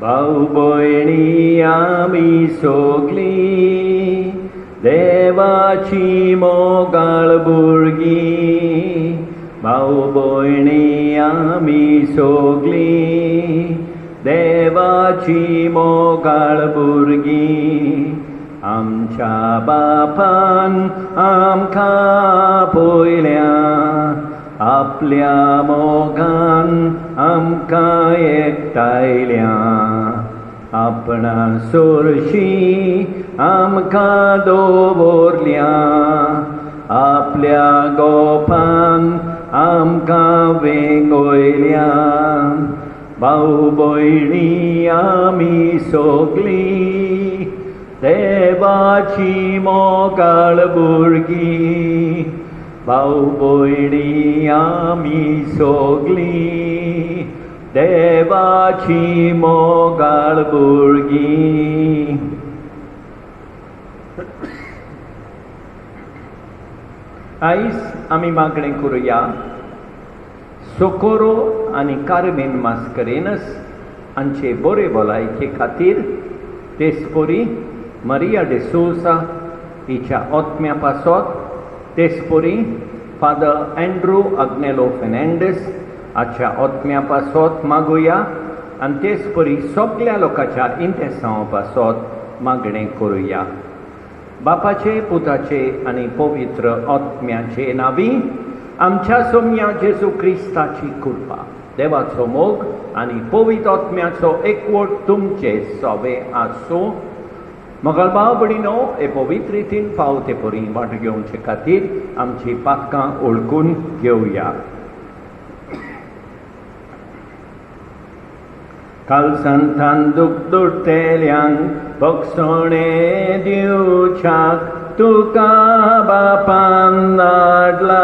भाऊ भयणी आमी सगळीं देवाची मोगाळ भुरगीं. भाऊ भयणी आमी सगळीं देवाची मोगाळ भुरगीं. आमच्या बापान आमकां पयल्या आपल्या मोगान आमकां एकठांयल्या. आपणा सोरशीं आमकां दवरल्या आपल्या गोपान आमकां वेंगयल्या. भाऊ भयणी आमी सगळीं देवाची मोगाळ भुरगीं. भाऊ भयणी आमी सगळीं देवाची मोगाळ भुरगीं. आयज आमी मागणें करुया सोकोरो आनी कार्मेन मास्करेनस हांचे बरे भलायके खातीर तेसपरी मारिया डे सोसा हिच्या आत्म्या पासत, तेसपरी फादर एंड्रू अग्नेलो फेर्नांडीस हाच्या आत्म्या पासत मागुया आनी तेसपरी सगळ्या लोकांच्या इंतेसांव पासत मागणें करुया. बापाचे, पुताचे आनी पवित्र आत्म्याचे नांवी आमच्या सोम्या जेजू क्रिस्ताची कृपा, देवाचो मोग आनी पवित्र आत्म्याचो एकवट तुमचे सवे आसूं. मोगाळ भाव भयणीनो, हे पवित्र रितीन पावते परी वांटो घेवचे खातीर आमची पातकां ओळखून घेवया. काल संतान दूख दुर्तेल्यांक बक्षणे दिवच्याक तुका बापान धाडला.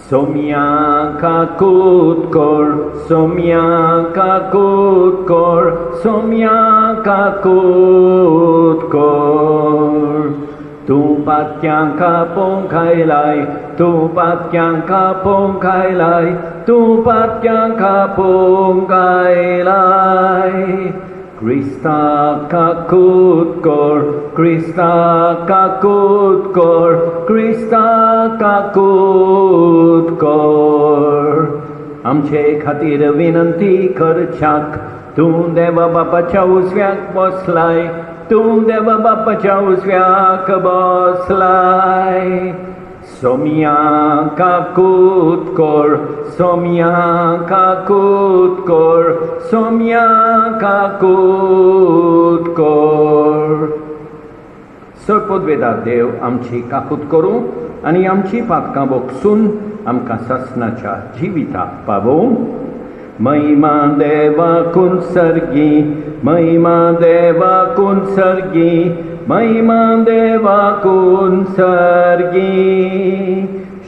सोम्याका कूत कोर, सोम्याका कूत कोर, सोम्याका कूत कोर. तूं पातक्यांका पोंखायलाय, तूं पातक्यांका पोंखायलाय, तूं पातक्यांका पोंखायलाय. क्रिस्ताका कूत कोर, क्रिस्ताका कूत कोर, क्रिस्ताका कूत कोर. आमचे खातीर विनंती करच्याक तूं देवा बापाच्या उजव्याक बसलाय, तूं देवा बापाच्या उजव्याक बसलाय. सोम्याका कूत कोर, सोम्याका कूत कोर, सोम्याका कूत कोर. सर्पोद्वेदार देव आमची काकूत करूं आनी आमची पातकां बोगसून आमकां ससनाच्या जिविताक पावोवं. महिमा देवाकून सर्गी, महिमा देवाकून सर्गी, महिमा देवाकून सर्गी.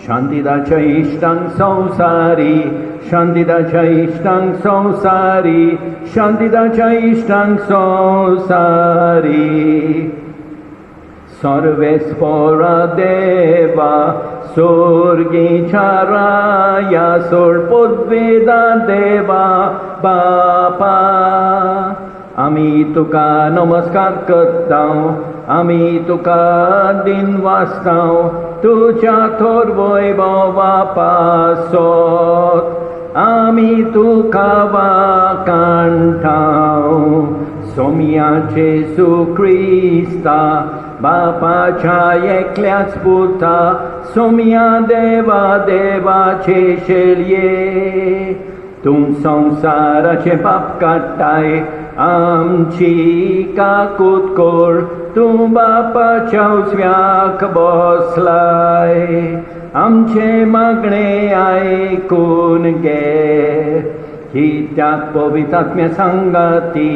शांतीदाच्या इश्टांक संवसारी, शांतीदाच्या इश्टांक संवसारी, शांतीदाच्या इश्टांक संवसारी. सर्वेस्परा देवा सोर्गीच्या राया सर्पोद्वेदा देवा बापा. आमी तुका नमस्कार करतां, आमी तुका दिन वाचतां तुज्या थोर वैभवा पासत. आमी तुका वाकांठां सोम्याचे सुक्रिस्ता बापाच्या एकल्याच पुता. सोम्या देवा देवाचे शेलये, तूं संवसाराचे पाप काडटाय आमची काकूत कोर. तूं बापाच्या उजव्याक बसलाय, आमचे मागणे आयकून घे. कित्याक पवित्र आत्म्या सांगाती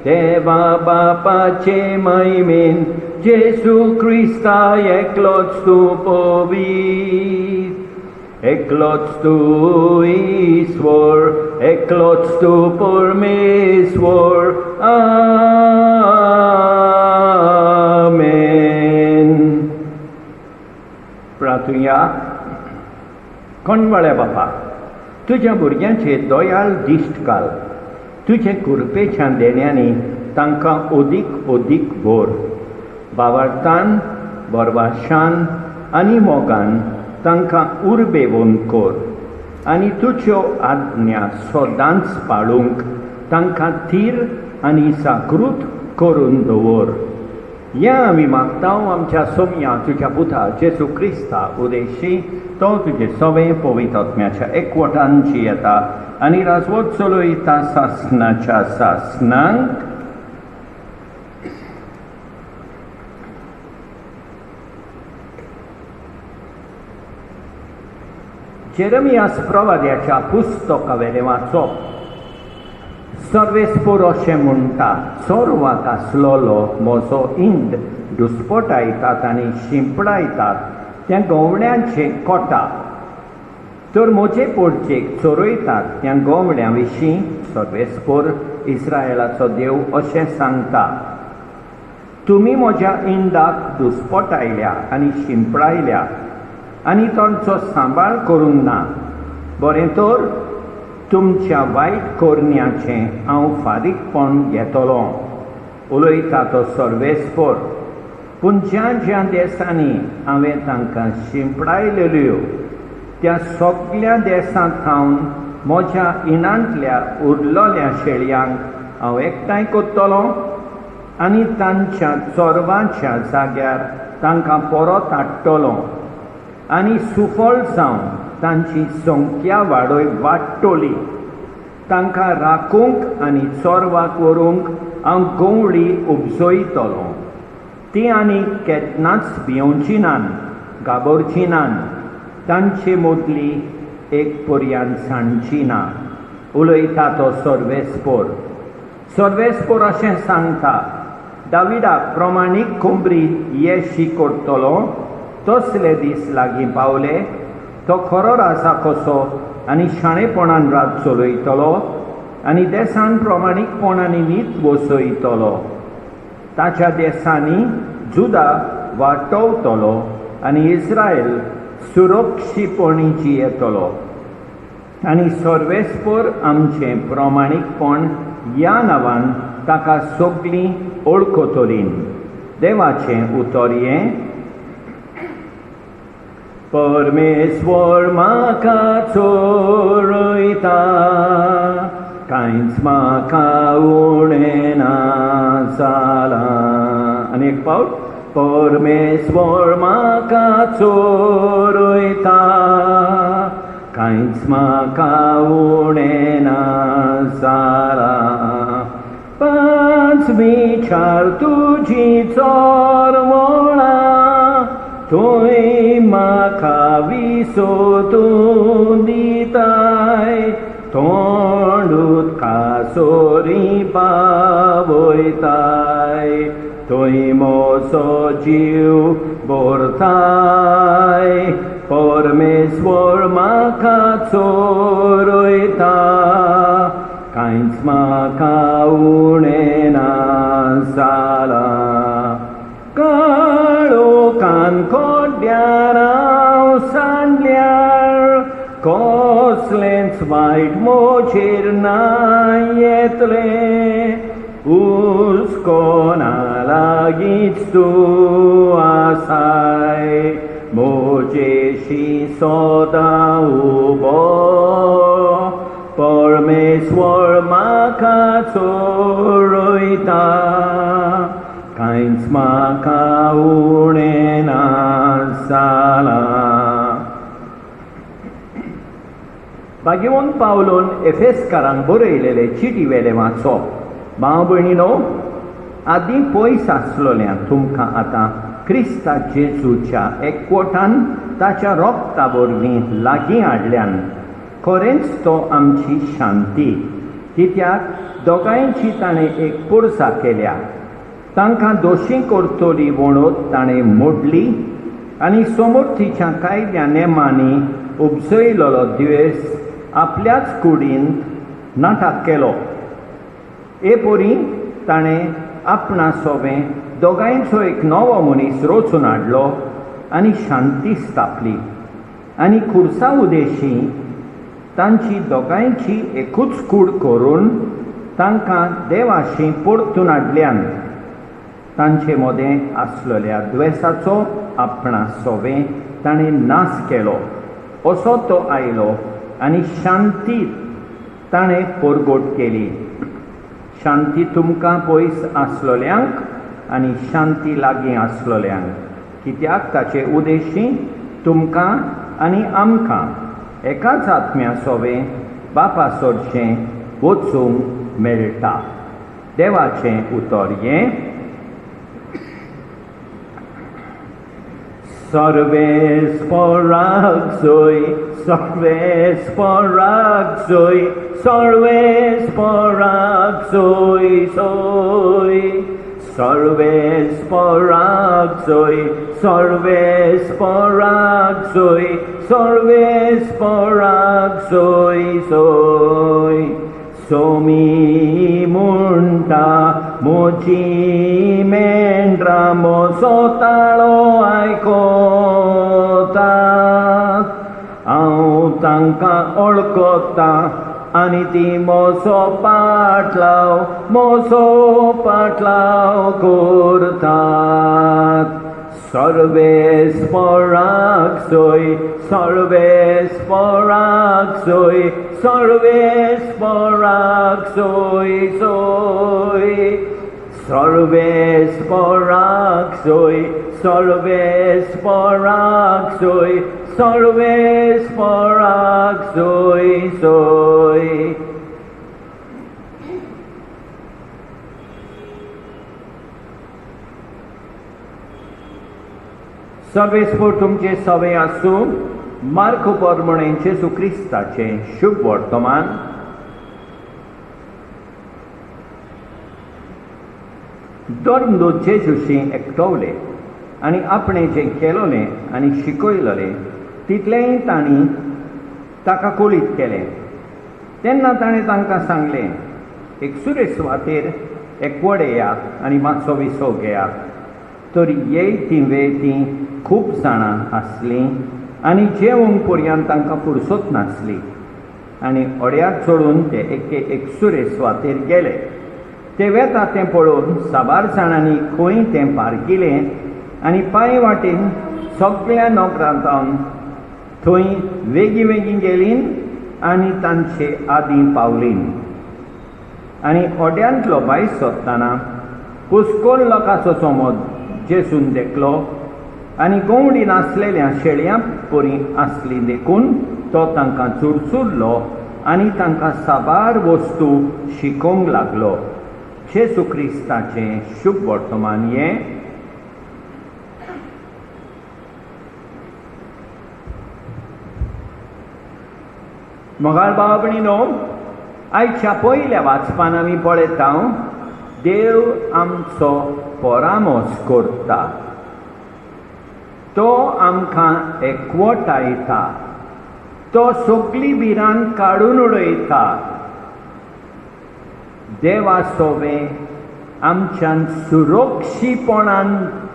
देवा बापाचे महिमेन जेजू क्रिस्ता एकलोच तूं पवित्र, एकलोच तूं ईश्वर, एकलोच तूं परमेश्वर. आमेन. प्रार्थुया. कोणवाळ्या बापा, तुज्या भुरग्यांचे दोयाळ दिश्ट घाल. तुजे कृपेच्या देण्यांनी तांकां ओदीक ओदीक भोर. बावार्थान, बरवाशान आनी मोगान तांकां उर्बेवून कोर. आनी तुज्यो आज्ञा सदांच पाळूंक तांकां थीर आनी जागृत करून दवर. हें आमी मागतांव आमच्या सोम्या तुज्या पुता जेजू क्रिस्ता उदेशी, तो तुजे सवें पवित्र आत्म्याच्या एकवटान जियेता आनी राजवट चलयता सासणाच्या सासणांक. जेरमियास प्रवाद्याच्या पुस्तकावेलें वाचप. सर्वेस्पोर अशें म्हणटा, चोरवाक आसलोलो म्हजो इंड दुस्पटायतात आनी शिंपडायतात त्या गवण्याचे कोटा. तर म्हजे पोरचेक चोरयतात त्या गवण्या विशीं सर्वेस्पोर इस्रायेलाचो देव अशें सांगता, तुमी म्हज्या इंडाक दुस्पटायल्या आनी शिंपडायल्या आनी तांचो सांबाळ करूंक ना. बरें तर तुमच्या वायट कोरन्याचें हांव फारीकपण घेतलों, उलयता तो सर्वेस्पोर. पूण ज्या ज्या देसांनी हांवें तांकां शिंपडायलेल्यो त्या सगळ्या देसांत हांव म्हज्या इनांतल्या उरलोल्या शेळयांक हांव एकठांय करतलों आनी तांच्या चोरवाच्या जाग्यार तांकां परत हाडटलों. आनी सुफळ जावन तांची संख्या वाडटली. तांकां राखूंक आनी चोरवाक व्हरूंक हांव गवळी उपजयतलों. ती आनी केन्नाच भियोवची नान, गाबरची नान. तांचे मदली एक पर्यान सांडची ना, उलयता तो सर्वेस्पोर. सर्वेस्पोर अशें सांगता, दाविदाक प्रमाणीक कोंबरी येशी करतलो. तसले दीस लागीं पावले. तो खरो राजा कसो आनी शाणेपणान रात चलयतलो आनी देसान प्रमाणीकपणांनी नीत बसयतलो. ताच्या देसांनी जुदा वाटवतलो आनी इस्रायल सुरक्षीतपणी जियेतलो. आनी सर्वेस्पोर आमचें प्रमाणीकपण ह्या नांवान ताका सगळीं वळखतलीं. देवाचें उतर हें, परमेश्वर म्हाका चोरयता, कांयच म्हाका उणें ना जालां. आनी एक पावट, परमेश्वर म्हाका चोरयता, कांयच म्हाका उणें ना जालां. पांच विचार तुजी चोरवणां, थंय म्हाका विसोतून दिताय. तोंड उदकासोरी पावयताय, थंय म्हजो जीव भरताय. परमेश्वर म्हाका चोरयता, कांयच म्हाका उणें ना जालां. काळोखान कोड्यार हांव सांडल्यार, कसलेंच वायट म्हजेर ना येतलें. हुस्कोना लागींच तूं आसाय, म्हजेशी सदां उबो. परमेश्वर म्हाका चोरयता, कांयच म्हाका उणें ना जालां. भाग्यवंत पावलोन एफेसकारांक बरयलेले चिटीवेलें वाचप. भाव भयणीनो, आदीं पयस आसलोल्या तुमकां आतां क्रिस्ता जेजूच्या एकवटान ताच्या रोगता वरवीं लागीं हाडल्यान खरेंच तो आमची शांती. कित्याक दोगांयची ताणें एक पुरसां केल्या. तांकां दोशी करतली म्हणून ताणें मोडली आनी समर्थीच्या कायद्या नेमांनी उपजयलोलो द्वेस आपल्याच कुडींत नाटाक केलो. एपरी ताणें आपणा सोबें दोगांयचो एक नवो मनीस रचून हाडलो आनी शांती स्थापली. आनी खुर्सा उदेशी तांची दोगांयची एकूच कूड करून तांकां देवाशी परतून हाडल्यान तांचे मदें आसलेल्या दुयेसाचो आपणास सोबे ताणें नाश केलो. असो तो आयलो आनी शांती ताणें परगट केली. शांती तुमकां पयस आसलोल्यांक आनी शांती लागीं आसलोल्यांक, कित्याक ताचे उद्देशी तुमकां आनी आमकां एकाच आत्म्या सोबे बापा सोडचें वचूंक मेळटा. देवाचें उतर हें: सर्वेस पराग सोय, सर्वेस पराग सोय, सर्वेस पराग सोय सोय, सर्वेस पराग सोय, सर्वेस पराग सोय, सर्वेस पराग सोय सोय. सोमी म्हणटा मोची मेंढरां मोसो ताळो आयकोतात. हांव तांकां वळखता आनी ती मोसो पाटलाव करतात. सर्वेस पराग सोय, सर्वेस पराग सोय, सर्वेस पराग सोय सोय, सर्वेस पराग सोय, सर्वेस पराग सोय, सर्वेस पराग सोय सोय. सर्वेस्पर तुमचे सवे आसूं मार्क परमणे जेजू क्रिस्ताचें शुभ वर्तमान. धर्मदूत जेजूशी एकटवले आनी आपणें जें केलोलें आनी शिकयलोलें तितलेंय तांणी ताका कळीत केलें. तेन्ना ताणें तांकां सांगलें, एक सुरेश सुवातेर एकवट येयात आनी मातसो विसव घेयात. तर येयतीं वेयतीं खूब जाणां आसलीं आनी जेवंक पर्यंत तांकां फुरसत नासली. आनी ओड्यार चडून ते एक सुरेश सुवातेर गेले. ते वेता तें पळोवन साबार जाणांनी खंय तें पारकिलें आनी पांय वाटेन सगळ्या नोकरांतावन थंय वेगीं वेगीं गेलीं आनी तांचे आदीं पावलीं. आनी ओड्यांतलो भायर सरतना कुस्कोल लोकांचो समज जेजून देखलो आनी गोवडी नासलेल्या शेळयां परी आसली देखून तो तांकां चुरचुरलो आनी तांकां साबार वस्तू शिकोवंक लागलो. जेजू क्रिस्ताचें शुभ वर्तमान हें. मोगाळ भाव भयणीनो, आयच्या पयल्या वाचपान आमी पळयता देव आमचो परामोस करता. तो आमकां एकवटायता. तो सगळी भिरांत काडून उडयता. देवा सोबे आमच्यान सुरक्षीपणान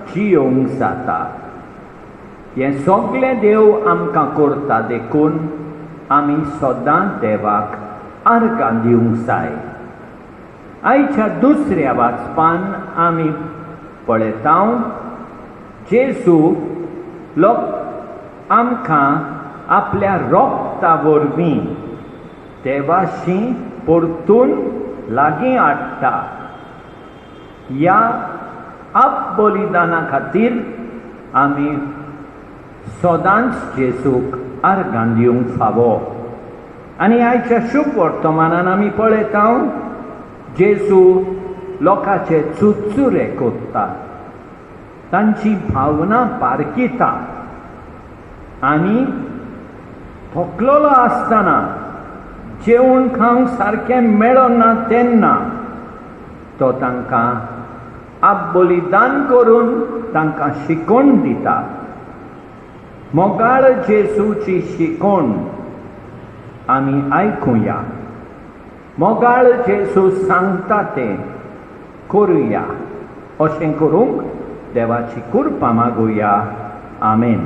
जियोंक जाता. हें सगळें देव आमकां करता देखून आमी सदांच देवाक आर्गां दिवंक जाय. आयच्या दुसऱ्या वाचपान आमी पळयता जेजू लोक आमकां आपल्या रोगता वरवीं देवाशी परतून लागीं हाडटा. ह्या आप बलिदाना खातीर आमी सदांच जेजूक आर्गां दिवंक फावो. आनी आयच्या शुभ वर्तमानान आमी पळयता जेजू लोकांचे चुचुरे कोत्ता, तांची भावना पारकिता आनी थकलेलो आसतना जेवण खावंक सारकें मेळना तेन्ना तो तांकां आप बलिदान करून तांकां शिकोवन दिता. मोगाळ जेजूची शिकोवन आमी आयकुया. मोगाळ जेजू सांगता तें करुया. अशें करूंक देवाची कृपा मागुया. आमेन.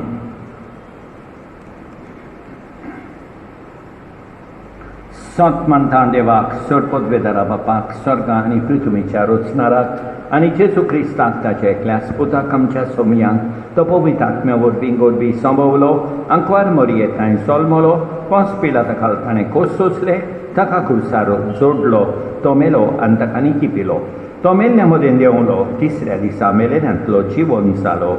सत म्हणटा देवाक सर्पोद्वेदारा बापाक स्वर्ग आनी पृथ्वीच्या रचणाराक आनी जेजू क्रिस्ताक ताच्या एकल्या स्पुताक आमच्या सोमयांक तो पवित्र आत्म्या वरवीं गोडबी संभवलो अंकवार मरियेताय जल्मलो पोंस पिलाता ताणें कोस सोंसले ताका खुर्सार जोडलो तो मेलो आनी ताका निकी पिलो तो मेल्ल्या मदें देंवलो तिसऱ्या दिसा मेलेल्यांतलो जिवन जालो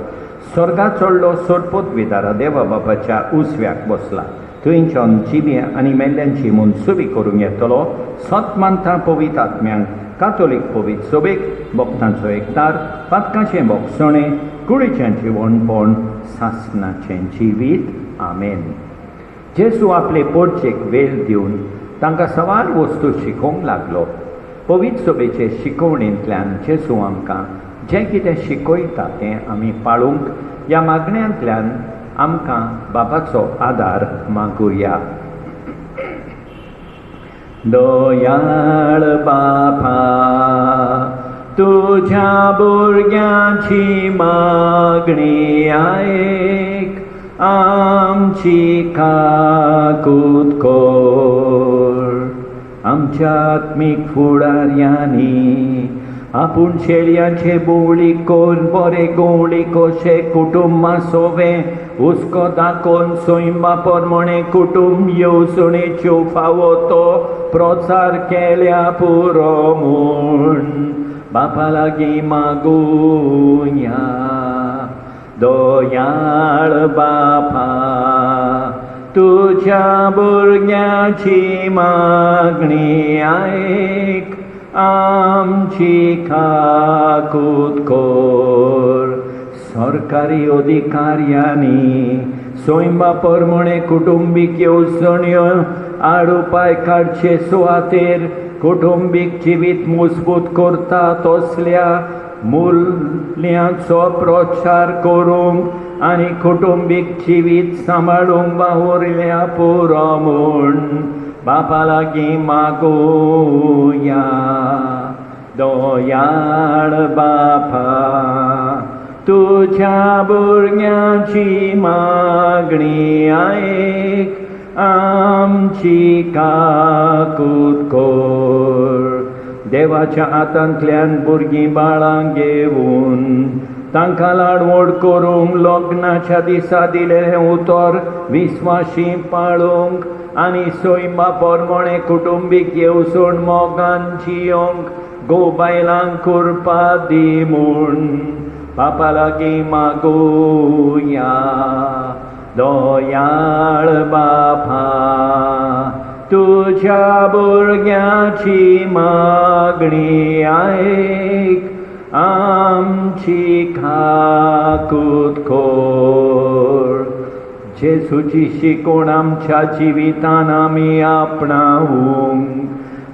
स्वर्गात चडलो सर्पोद्वेदारा देवा बापाच्या उजव्याक बसला थंयच्यान जिबे आनी मेल्ल्यांची मनसुबी करूंक येतलो सत मानता पवित्र आत्म्यांक कातोलीक पवित्र सभेक भक्तांचो एकतार पातकाचें भोगसणें कुडीचें जिवणपण सासणाचें जिवीत आमेन. जेजू आपले पोरचेक वेळ दिवन तांकां सवार वस्तू शिकोवंक लागलो. पवित्र सभेचे शिकवणेंतल्यान जेजू आमकां जें कितें शिकयता तें आमी पाळूंक ह्या मागण्यांतल्यान आमकां बापाचो आदार मागुया. दयाळ बापा तुझ्या भुरग्यांची मागणी आयक आमची काकूत कोर. आमच्या आत्मीक फुडाऱ्यांनी आपूण शेळयांचे बोवळीक कोर बरे गवळी कशे कुटुंब सोवे हुस्को दाखोवन सोयंबा पोरमोणे कुटुंब येवजणेच्यो फावो तो प्रचार केल्या पुरो म्हूण बापा लागीं मागुया. दयाळ बापा तुझ्या भुरग्याची मागणी आयक आमची काकूत कोर. सरकारी अधिकाऱ्यांनी सोयंबा पोरमोणे कुटुंबीक येवजण्यो आडोपाय काडचे सुवातेर कुटुंबीक जिवीत मजबूत करता तसल्या मुल्यांचो प्रचार करूंक आनी कुटुंबीक जिवीत सांबाळूंक वावुरल्या पुरो म्हूण बापा लागीं मागुया. दयाळ बापा तुझ्या भुरग्यांची मागणी आयक आमची काकूत कोर. देवाच्या हातांतल्यान भुरगीं बाळांक घेवन तांकां लाडवड करूंक लग्नाच्या दिसा दिलें उतर विस्वाशी पाळूंक आनी सोयंबा पोरमोणे कुटुंबीक येवजण मोगान जियोंक गो बायलांक करपा दी म्हूण बापा लागीं मागुया. दयाळ बापा तुझ्या भुरग्याची मागणी आयक आमची काकूत कोर. जेजूची शिकवण आमच्या जिवितान आमी आपणावंक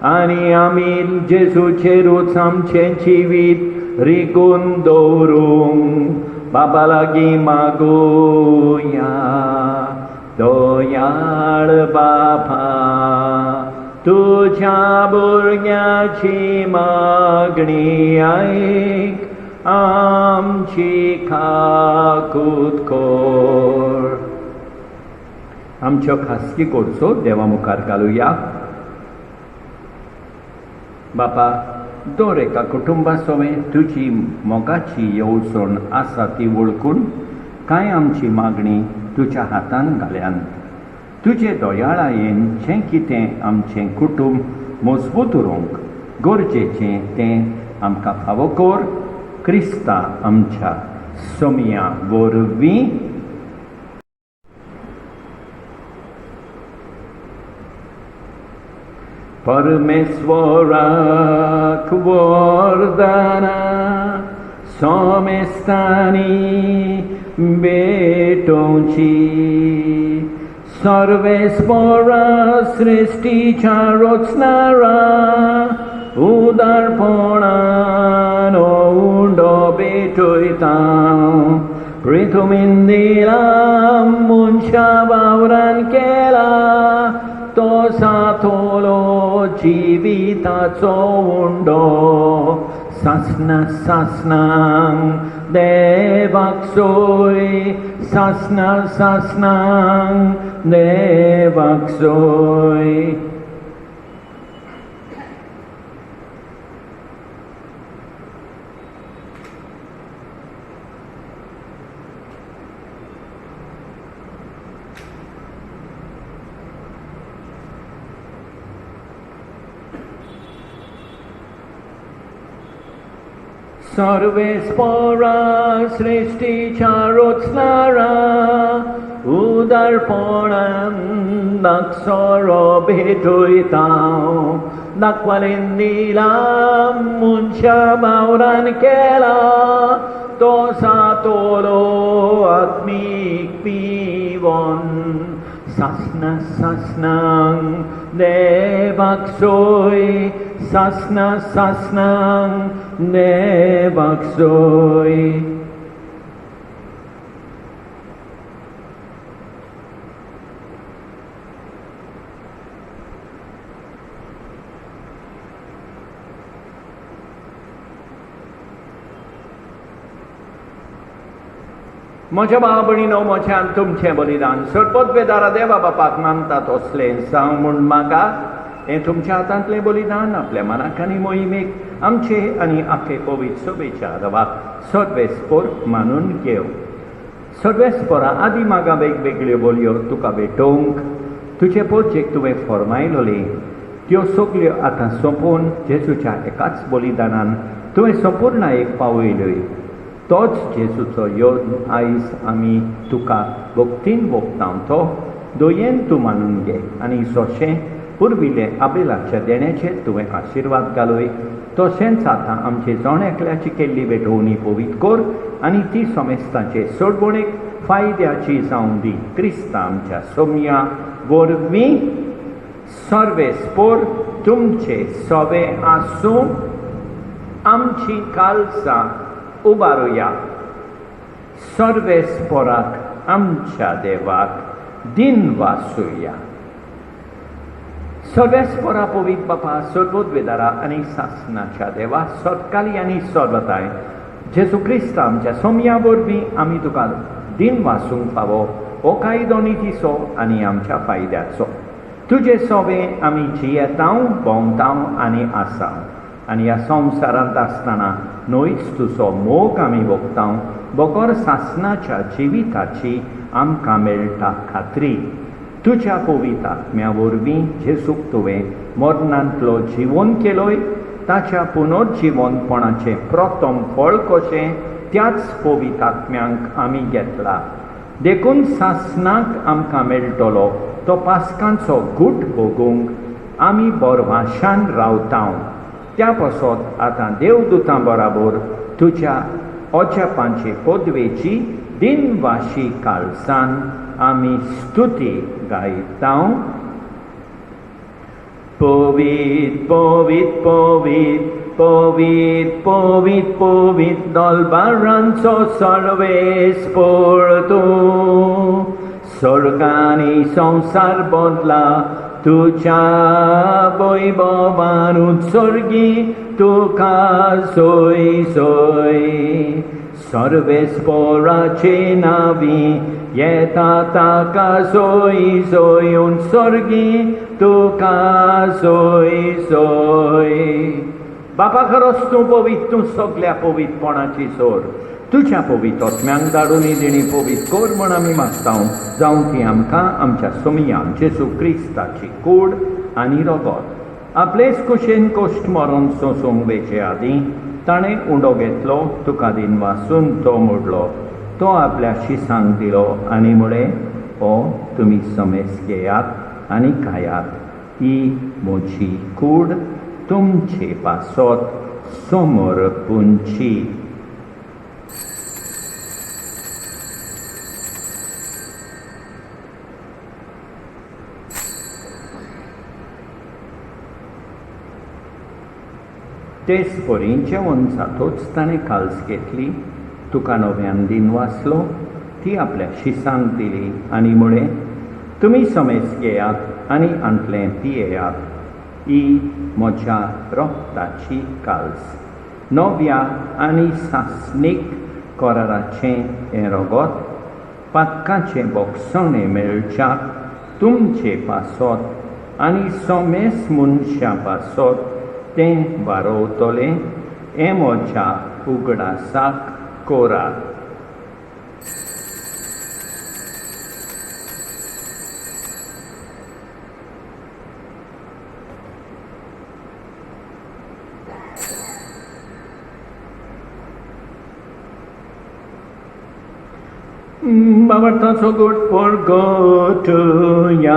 आनी आमी जेजूचेरूच आमचें जिवीत रिगून दवरूंक बाबा लागीं मागुया. दयाळ बापा तुझ्या भुरग्याची मागणी आयक आमची काकूत कोर. आमच्यो खासगी कोडसो देवा मुखार घालुया. बापा दर एका कुटुंबा सोवें तुजी मोगाची येवजण आसा ती वळखून कांय आमची मागणी तुज्या हातान घाल्यान तुजे दोयाळायेन जें कितें आमचें कुटुंब मजबूत उरोवंक गरजेचें तें आमकां फावो कर. क्रिस्ता आमच्या सोमया वरवीं परमेश्वराक वरदाना सोमेस्तानी बेटोवची. सर्वेस्परा सृश्टीच्या रचणारा उदारपणान उंडो बेटयता. पृथ्वीन दिला मनशा वावरान केला तो साथोलो जिविताचो उंडो. सासना सासनांक देवाक सोय सासना सासनांक देवाक सोय. सर्वेस्परा सृष्टीच्या रचणारा उदारपणान दाक्षरो भेटयतां दाखवालेन दिला मनशा वावरान केला तो सातोलो आत्मीक पिवोन सासना सासनांक देवाक सोय सासना सासनांक देवाक सोय. म्हज्या भाव-भयणीनो, म्हज्यान तुमचें बलिदान सर्वोद्वेदारा देवा बापाक मानतात असलें सांग म्हूण म्हाका हें तुमच्या हातांतलें बलिदान आपल्या मनाक आनी मोहिमेक आमचे आनी आखे पवित्र सभेच्या रवाक सर्वेस्पर मानून घेव. सर्वेस्परा आदी म्हाका वेगवेगळ्यो बोलयो तुका भेटोवंक तुजे पोरचेक तुवें फर्मायलोली त्यो सगल्यो आतां सोंपोवन जेजूच्या एकाच बलिदानान तुवें संपूर्णायेक पावयल्योय. तोच जेजूचो योद आयज आमी तुका भक्तीन भोगतां तो दोयेन तूं मानून घे आनी जशें पुर्विल्ले आबेलाच्या देण्याचेर तुवें आशिर्वाद घालय तशेंच आतां आमचे जण एकल्याची केल्ली भेटोवणी पवित्र कर आनी ती समेस्ताचे सोडवणेक फायद्याची जावं दी. क्रिस्ता आमच्या सोम्या वरवीं सर्वेस्पर तुमचे सवे आसूं आमची काळजां उबारुया. सर्वेस्पराक आमच्या देवाक दिन वासुया. सर्वेस्परा पवित्र बापा सर्वोद्वेदारा आनी सासनाच्या देवा सतकाली आनी सर्वताय जेजू क्रिस्त आमच्या सोम्या वरवीं आमी तुका दिन वासूंक फावो हो कायदो नितीचो आनी आमच्या फायद्याचो. तुजे सोवे आमी जियेतांव भोंवतांव आनी आसांव आनी ह्या संवसारांत आसतना न्हयच तुजो मोग आमी भोगतांव बगर सासनाच्या जिविताची आमकां मेळटा खात्री. तुज्या पवित्र आत्म्या वरवीं जेजूक तुवें मरणांतलो जिवन केलोय ताच्या पुनर्जिवनपणाचें प्रथम फळ कशें त्याच पवित्र आत्म्यांक आमी घेतला. देखून सासनाक आमकां मेळटलो तो पास्कांचो गूट भोगूंक आमी बोरवाशान रावतांव. त्या पासत आतां देवदूतां बराबर तुज्या अजापांचे पदवेची दिनवाशी काळजान आमी स्तुती गायतांव. पवित्र पवित्र पवित्र पवित्र पवित्र पवित्र दलबारांचो सर्वेस्पर तूं स्वर्गानी संसार बदला तुझ्या वैभवान उत्सर्गी तुका सोय सोय. सर्वेस्पराचे नावी येता ताका सोय सोय उत्सर्गी तुका सोय सोय. बापा खरोच तूं पवित्र तूं सगल्या पवित्रपणाची सोर तुज्या पवित्र आत्म्यांक धाडून दिणी पवित्र कर म्हण आमी मागतांव जावं ती आमकां आमच्या सोमयान जेजू क्रिस्ताची कूड आनी रगत आपलेच कुशेन कश्ट मरण सोंसूंक वेचे आदीं ताणें उंडो घेतलो तुका दिन वासून तो मोडलो तो आपल्या शिसांक दिलो आनी म्हळें हो तुमी समेस घेयात आनी खायात. ही म्हजी कूड तुमचे पासत समर्पूंची. तेच परी जेवण जातोच ताणें काल्स घेतली तुका नव्यान दिन वाचलो ती आपल्या शिसांक दिली आनी म्हळें तुमी समेस घेयात आनी आंतलें पियेयात. ही म्हज्या रोगताची काल्स नव्या आनी सासनीक कराराचें हें रगत पातकाचें बोगसणें मेळच्याक तुमचे पासत आनी समेस मनशा पासत तें वारोवतलें हें म्हज्या उगडासाक कोरात. Babartaso good for gotuya.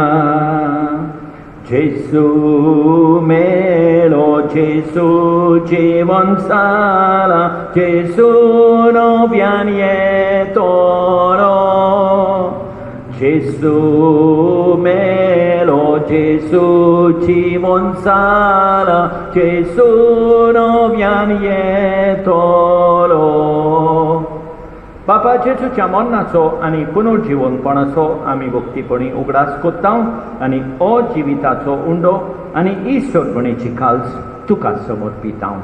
Jesu melo, Jesu Jibon Sara, Jesu no vianietoro. Jesu melo, Jesu Jibon Sara, Jesu no vianietoro. बापा जेसूच्या मरणाचो आनी पुनर्जीवनपणाचो आमी भक्तीपणी उगडास कोत्तां आनी अजिविताचो उंडो आनी ईश्वरपणेची काल्स तुका समर्पितां.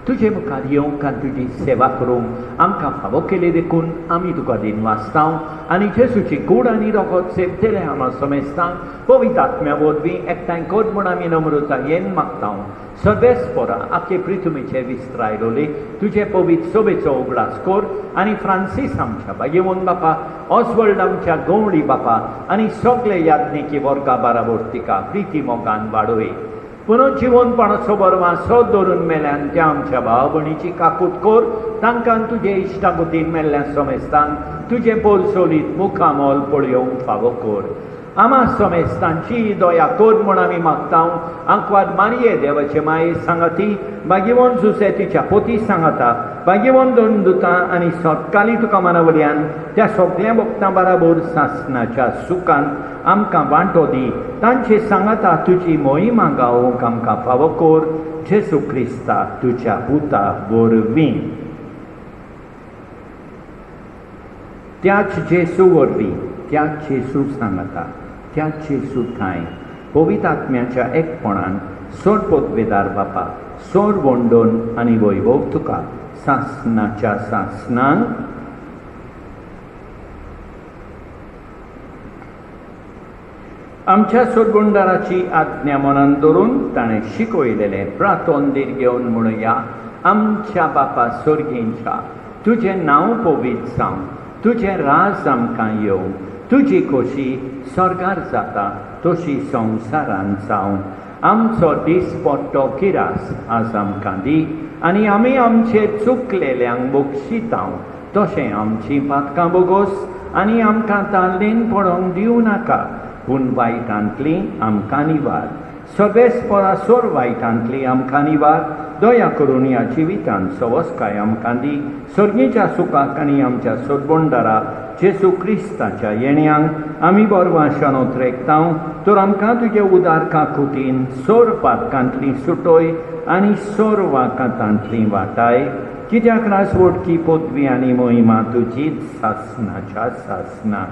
तुजे मुखार येवंक आनी तुजी सेवा करूंक आमकां फावो केले देखून आमी तुका दिन वाचतां आनी जेसूची कूड आनी रगत सेवतले आमी समेजतां. पवित्र आत्म्या वरवीं एकठांय कर म्हूण आमी नम्रतायेन मागतां. सर्वेस्परा आखे पृथ्वीचे विस्त्रायलोले तुजे पवित्र सोबेचो उगडास कर आनी फ्रांसीस आमच्या बागेवन बापा, ऑस्वल्ड आमच्या गवळी बापा आनी सगळे याज्ञिकी वर्गा बाराबर तिका प्रिती मोगान वाडोय. पुनर्जीवनपणाचो बरवां सद धरून मेल्यान त्या आमच्या भाव भयणीची काकूट कर. तांकां तुजे इश्टागतीन मेल्ल्या समेस्तांक तुजे बोलसोलीत मुखामोल पळयोवंक फावो कर. आमा समेस्तांची दया कर म्हूण आमी मागतां. आंकवाद मारये देवाचे माये सांगाती, बागीवन जुसे तिच्या पोती सांगाता, बागीवन दोन दुतां आनी सतकाली तुका मना वयल्यान त्या सगळ्या भक्तां बराबर सासणाच्या सुखान आमकां वांटो दी. तांचे सांगाता तुजी मोहिमा गावोवंक आमकां फावो कर. जेसू क्रिस्ता तुज्या पुता वरवीं. त्याच जेसू वरवीं, त्याच जेसू सांगाता, त्याच जेसू थाय पवित्र आत्म्याच्या एकपणान सोड पोतवेदार बापा, सोड वंडोन आनी वैभव तुका सासणाच्या सासणांक आमच्या सोडगुंडाराची आज्ञा मनान धरून ताणें शिकयलेलें प्रातोंदीर घेवन म्हणुया. आमच्या बापा स्वर्गींच्या, तुजें नांव पवित्र जावं, तुजें राज आमकां येवं, तुजी खोशी स्वर्गार जाता तशी संवसारांत जावं. आमचो दिसपट्टो किरास आज आमकां दी आनी आमी आमचे चुकलेल्यांक बक्षितांव, तशें आमची पातकां बोगोस आनी आमकां ताल्लेन पडोवंक दिवं नाका, पूण वायटांतली आमकां निवार. सर्वेस्परा सोर वायटांतली आमकां निवार. दया करून ह्या जिवितांत सवस्काय आमकां दी. सर्गेच्या सुखाक आनी आमच्या सोडबोंडारा जेसू क्रिस्ताच्या येण्याक आमी बरवां शानोत रेखतां. तर आमकां तुजे उदार काकुटीन सोर पातकांतली सुटोय आनी सोर वाकांतांतली वाटाय. कित्याक राजवटकी पदवी आनी मोहिमा तुजीच सासणाच्या सासणाक.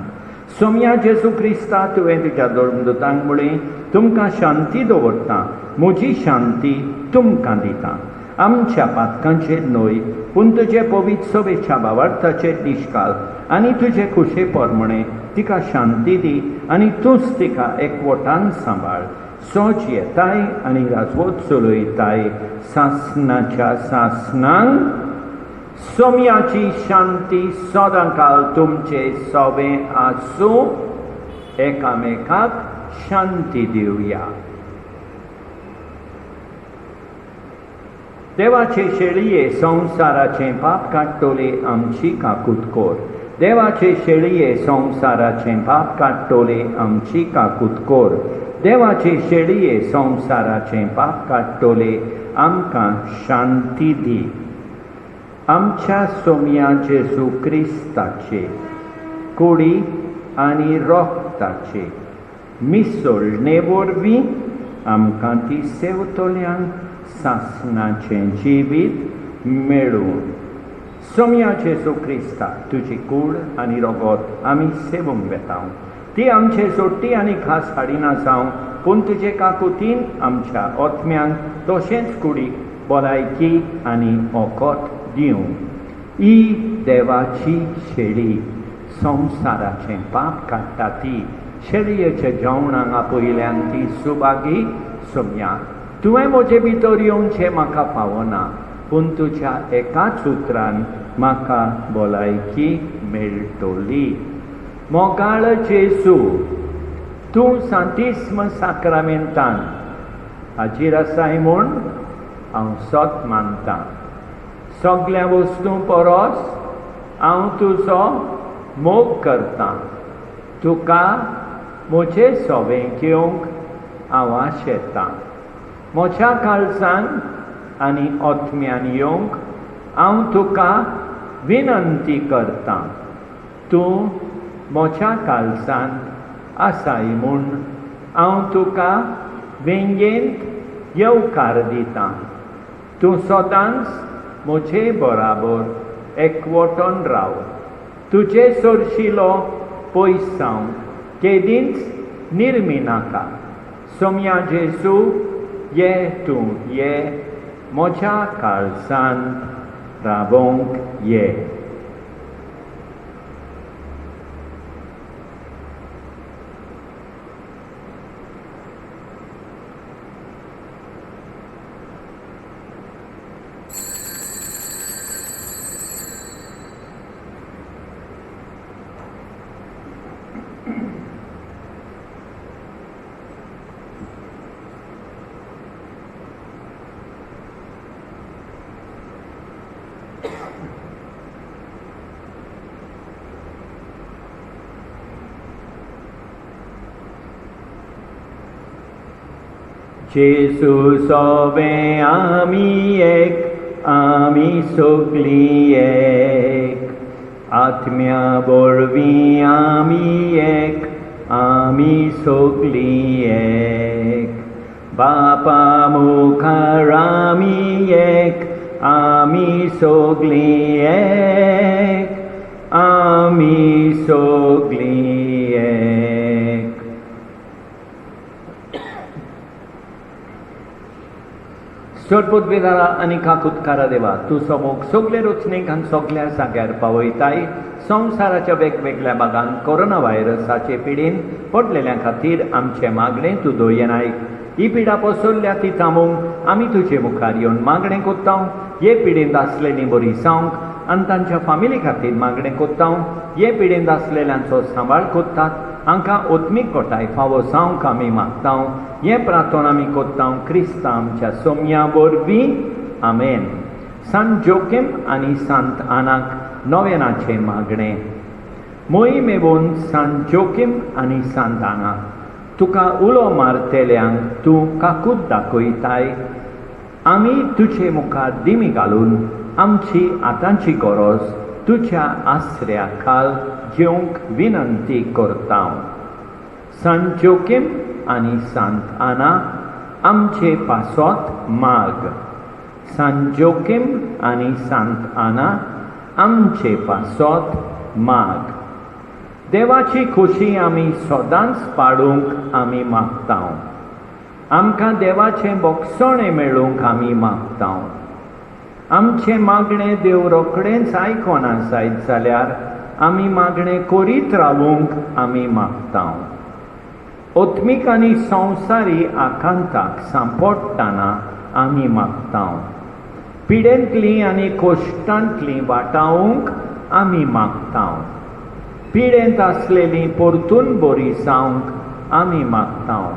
सोम्या जेसू क्रिस्ता तुवें तुज्या दोतोरदूतांक म्हळें, तुमकां शांती दवरतां, म्हजी शांती तुमकां दितां. आमच्या पातकांचेर न्हय, पूण तुजे पवित्र सोबेच्या भावार्थाचेर दिश्काल आनी तुजे खुशे परमणे तिका शांती दी आनी तूंच तिका एकवटान सांबाळ. सोच येताय आनी राजवट चलयताय सासणाच्या सासणांक. सोम्याची शांती सदांकाल तुमचे सोबे आसूं. एकामेकाक शांती दिवया. देवाचे शेळये संवसाराचें पाप काडटोले आमची काकूट कर. देवाचे शेळये संवसाराचें पाप काडटोले आमची काकूट कर. देवाचे शेळये संवसाराचें पाप काडटोले आमकां शांती दी. आमच्या सोम्या जेसू क्रिस्ताचे कुडी आनी रोगताचे मिसळणे वरवीं आमकां ती सेवतल्यांक सासणाचें जिवीत मेळून. सोम्या जेसू क्रिस्ता तुजी कूड आनी रगत आमी सेवूंक वेतां. ती आमचे सोडटी आनी खास हाडिना जावं, पूण तुजे काकुतीन आमच्या ओतम्यांक तशेंच कुडीक भलायकी आनी ओकोत दिवं. ही देवाची शेळी संवसाराचें पाप काडटा ती शेळयेच्या जेवणाक आपयल्यान ती सुभागी. सोम्या, तुवें म्हजे भितर येवचें म्हाका फावना, पूण तुज्या एकाच उतरान म्हाका भलायकी मेळटली. मोगाळ जेसू, तूं सांतिस्म साक्रामेंतान हाजीर आसाय म्हूण हांव सत मानतां. सगळ्या वस्तू परस हांव तुजो मोग करता तुका म्हजे सोवें घेवंक आवाज येता. म्हज्या काळजान आनी ओतम्यान येवंक हांव तुका विनंती करतां. तूं म्हज्या काळजान आसाय म्हूण हांव तुका वेंगेंत येवकार दितां. तूं सदांच म्हजे बराबर एकवटून राव. तुजे सोरशिलो पयस जावंक केदींच निर्मी नाका. सोम्या जेजू ये तूं ये म्हज्या काळजांत रावोंक ये. जेजू सोवें आमी एक, आमी सोगलीं एक. आत्म्या बोरवीं आमी एक, आमी सोगलीं एक. बापा मुखार आमी एक, आमी सोगलीं एक, आमी सोगलीं एक. सोडपोतवेदारा आनी काकुतकारा देवा, तूं समोग सगळे रचणेक आनी सगळ्या जाग्यार पावयताय. संवसाराच्या वेगवेगळ्या भागांत कोरोना व्हायरसाचे पिडेन पडलेल्या खातीर आमचें मागणें तूं दोयनाय. ही पिडा पसरल्या ती थांबोवंक आमी तुजे मुखार येवन मागणें कोत्तां. हे पिडेंत आसलेलीं बरी जावंक आनी तांच्या फामिली खातीर मागणें कोत्तां. हे पिडेंत आसलेल्यांचो सांबाळ कोत्तात. हांकां ओत्मीक कोटाय फावो जावंक आमी मागतां. हें प्रार्थन आमी कोत्तां क्रिस्ता आमच्या सोम्या वरवीं. आमेन. सांत जोकेम आनी सांत आनाक नोवेनाचें मागणें. मोहिमेवून सांत जोकेम आनी सांत आना, तुका उलो मारतेल्यांक तूं काकूत दाखयताय. आमी तुजे मुखार दिमी घालून आमची आतांची गरज तुज्या आसऱ्या खाल घेवंक विनंती करतां. सांत जोकेम आनी सांत आना आमचे पासत माग. सांत जोकेम आनी सांत आना आमचे पासत माग. देवाची खोशी आमी सदांच पाडूंक आमी मागतां. आमकां देवाचें बोगसणें मेळूंक आमी मागतां. आमचें मागणें देव रोखडेंच आयकोना जायत जाल्यार आमी मागणें करीत रावूंक आमी मागतां. ओत्मीक आनी संवसारी आकांताक सांपडटाना आमी मागतां. पिडेंतलीं आनी कोश्टांतलीं वाटावूंक आमी मागतां. पिडेंत आसलेलीं परतून बरी जावंक आमी मागतां.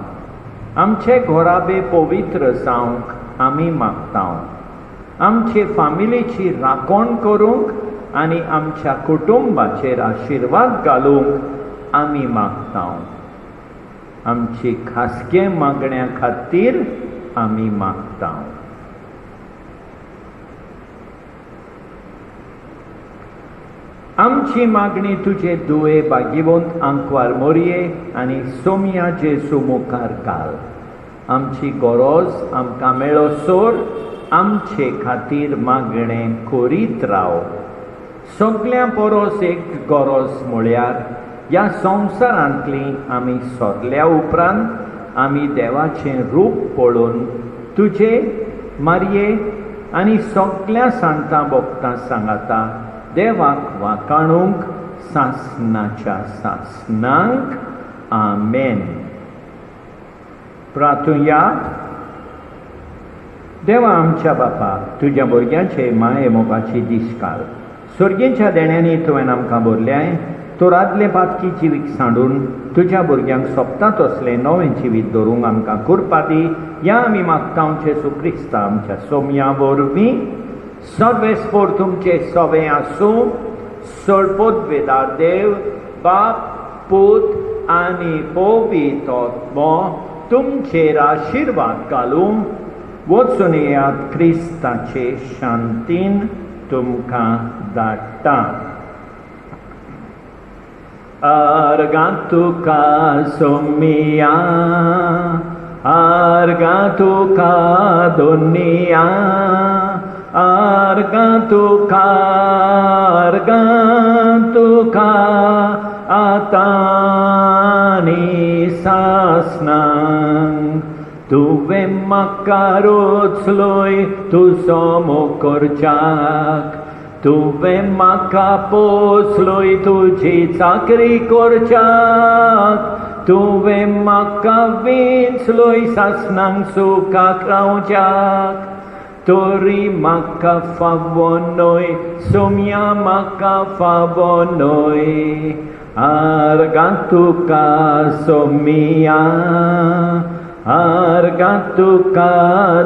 आमचे घोराबे पवित्र जावंक आमी मागतां. आमचे फामिलीची राखण करूंक आनी आमच्या कुटुंबाचेर आशिर्वाद घालूंक आमी मागतां. आमची खासगे मागण्या खातीर आमी मागतां. आमची मागणी तुजे दुवे भाग्यवंत आंकवार मोरये आनी सोम्या जेजू मुखार घाल. आमची गरज आमकां मेळो सोर आमचे खातीर मागणें करीत राव. सगळ्या परस एक गरज म्हळ्यार ह्या संवसारांतलीं आमी सोरल्या उपरांत आमी देवाचें रूप पळोवन तुजे मारये आनी सगळ्या सांतां भक्तां सांगाता देवाक वाकाणूंक सासणाच्या सासणांक. आमेन. प्रार्थुया. देवा आमच्या बापा, तुज्या भुरग्यांचे माये मोगाची दीस काल. सर्गेच्या देण्यांनी तुवें आमकां भरल्याय. तो रादले पातकी जिवीक सांडून तुज्या भुरग्यांक सोंपता तसलें नवें जिवीत दवरूंक आमकां कृपा दी. या आमी मागतां जेजू क्रिस्ता आमच्या सोम्या वरवीं. सर्वेस्पोर तुमचें सोवें आसूं सोडपोतवेदार देव बाप पूत आनी पवित्रोत्मो तुमचेर आशीर्वाद घालूं वचून येयात क्रिस्ताचे शांतीन तुमकां धाडटा. Argan tuka somia, argan tuka dunia, argan tuka atani sasnang. Tuve makarot sloi tu somokorchak. Tuve makaposloj tuji cakri korčak, tuve makavinsloj sasnang suka kraujak, tori makafavonoj, sumya makafavonoj, argantuka somia, argantuka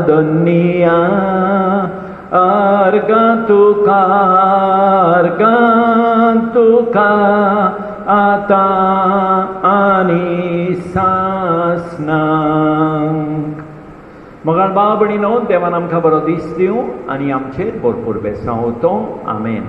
dunia, argantuka ata ani sasnang. मगर बाबडीनो देवान आमकां बरो दीस दिवं आनी आमचेर भरपूर बेसांव होतो. आमेन.